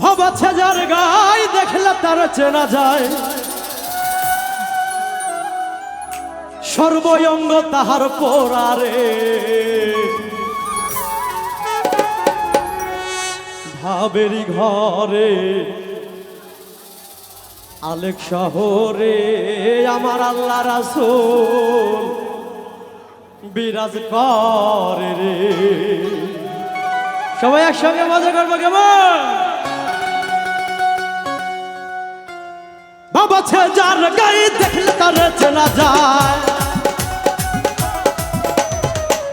ভাবাচ্ছে যার গায়ে দেখলে তার চেনা যায়, সর্বঙ্গ তাহার পোড়ারে। ভাবেরি ঘরে আলেক শহরে আমার আল্লাহ রাসূল বিরাজ করে রে। সবাই একসঙ্গে মজা করবো কেমন? বাবা ছে যার গায়ে দেখলে তার চেনা যায়,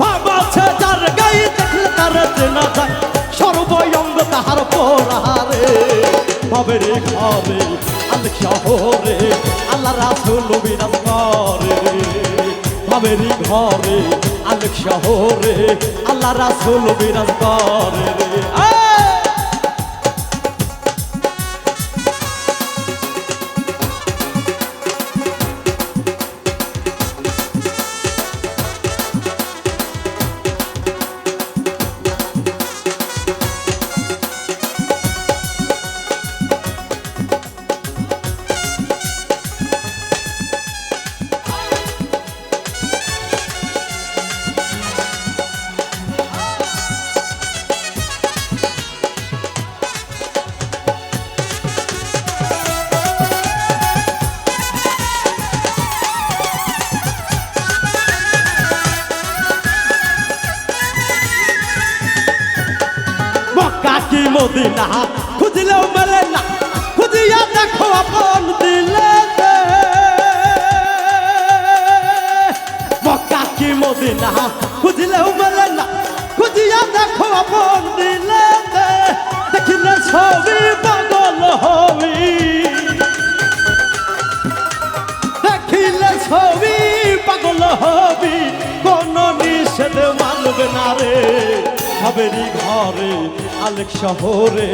বাবা ছে যার গায়ে দেখলে তার চেনা যায়, সর্বঙ্গ তাহার পোড়ারে। ভাবের ঘরে আলেক শহরে আল্লাহ রাসূল বিরাজ করে রে। ভাবের ঘরে আলেক শহরে আল্লাহ রাসূল বিরাজ করে রে। কাকি মদিনা খুঁজলেও মেলে না, খুঁজিয়া দেখো আপন দিলে। কাকি মদিনা খুঁজলেও মেলে না, খুঁজিয়া দেখো আপন দিলে। দেখিলে ছবি পাগল হবি, দেখিলে ছবি পাগল হবি, কোন নিষেধ মানবে না রে। ভাবেরি ঘরে আলেক শহরে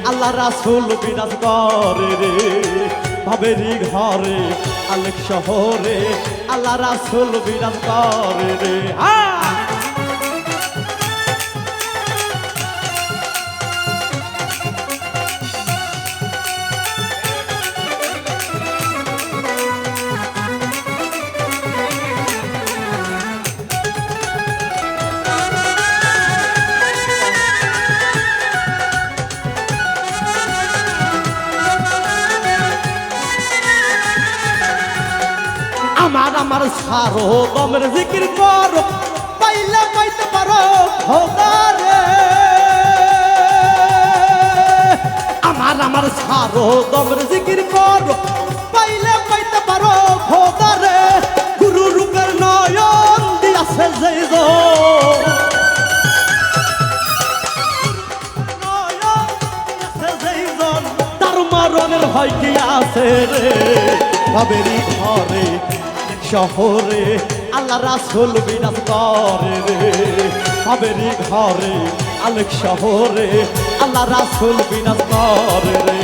আল্লাহ রাসূল বিরাজ করে রে। ভাবেরি ঘরে আলেক শহরে আল্লাহ রাসূল বিরাজ করে রে। আমার সারো দমের জিকির করো, পাইলে পাইতে পারো খোদা রে। আমার সারো দমের জিকির করো, পাইলে পাইতে পারো খোদা রে। গুরু রূপের নয়ন দিয়াছে যেই জন, তার মরণের ভয় কি আছে রে। ভাবেরি ঘরে শহরে আল্লাহ রাসূল বিরাজ করে রে। ভাবেরি ঘরে আলেক শহরে আল্লাহ রাসূল বিরাজ করে রে।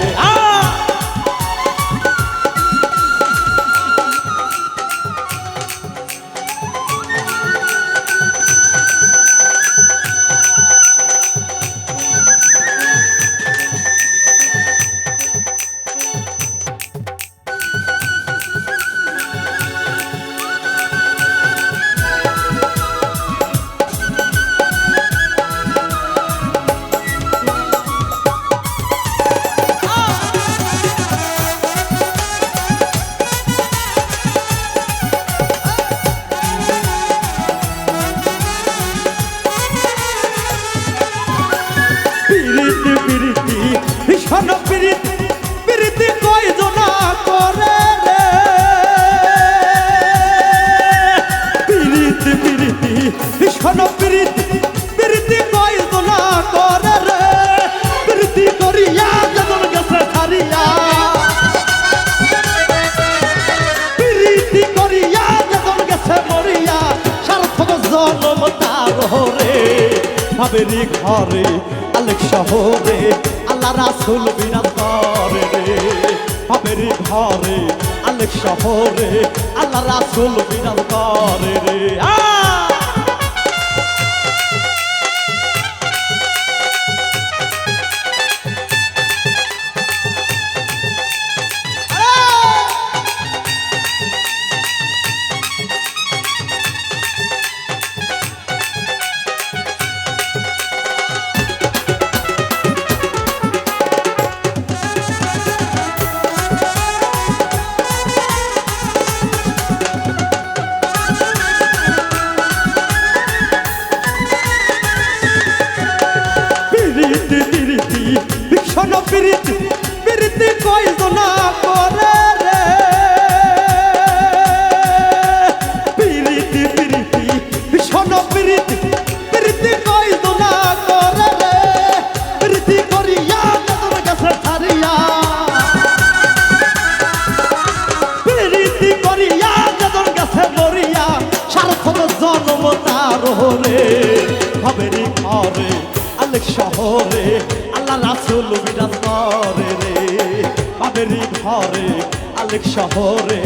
প্রীতি ভীষণ প্রীতি, প্রীতি কয়জনা করে রে। প্রীতি প্রীতি ভীষণ প্রীতি, প্রীতি কয়জনা করে রে। প্রীতি করিয়া যেমন গেছে ছাড়িয়া, প্রীতি করিয়া যেমন গেছে মরিয়া, সার্থক জন্ম তার রে। ভাবেরি ঘরে আলেক শহরে আল্লাহ রাসূল বিরাজ করে রে। ভাবেরি ঘরে আলেক শহরে আল্লাহ রাসূল বিরাজ করে রে। ভীষণ প্রীতি প্রীতি কয়জনা করে রে প্রীতি প্রীতি ভীষণ প্রীতি প্রীতি কয়জনা করে রে প্রীতি করিয়া তোর কাছে ছাড়িয়া প্রীতি করিয়া তোর কাছে মরিয়া সার্থক জন্ম তার রে ভাবেরি ঘরে আলেক শহরে আল্লাহ রাসূল বিরাজ করে রে ভাবেরি ঘরে আলেক শহরে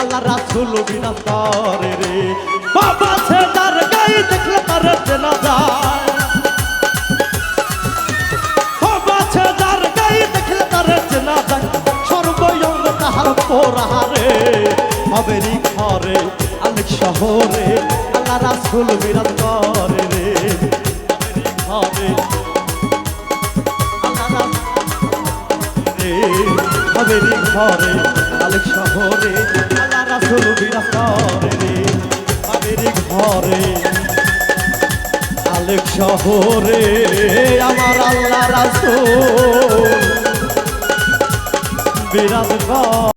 আল্লাহ রাসূল বিরাজ করে রে বাবা ছেদার গায়ে দেখলে তার চেনা যায় বাবা ছেদার গায়ে দেখলে তার চেনা যায় সর্বয়ঙ্গ তাহার পোড়ারে ভাবেরি ঘরে আলেক শহরে আল্লাহ রাসূল বিরাজ করে রে ভাবেরি ঘরে আলেক শহরে আল্লাহ রাসূল বিরাজ করে রে ভাবেরি ঘরে আলেক শহরে আমার আল্লাহ রাসূল বিরাজ করে।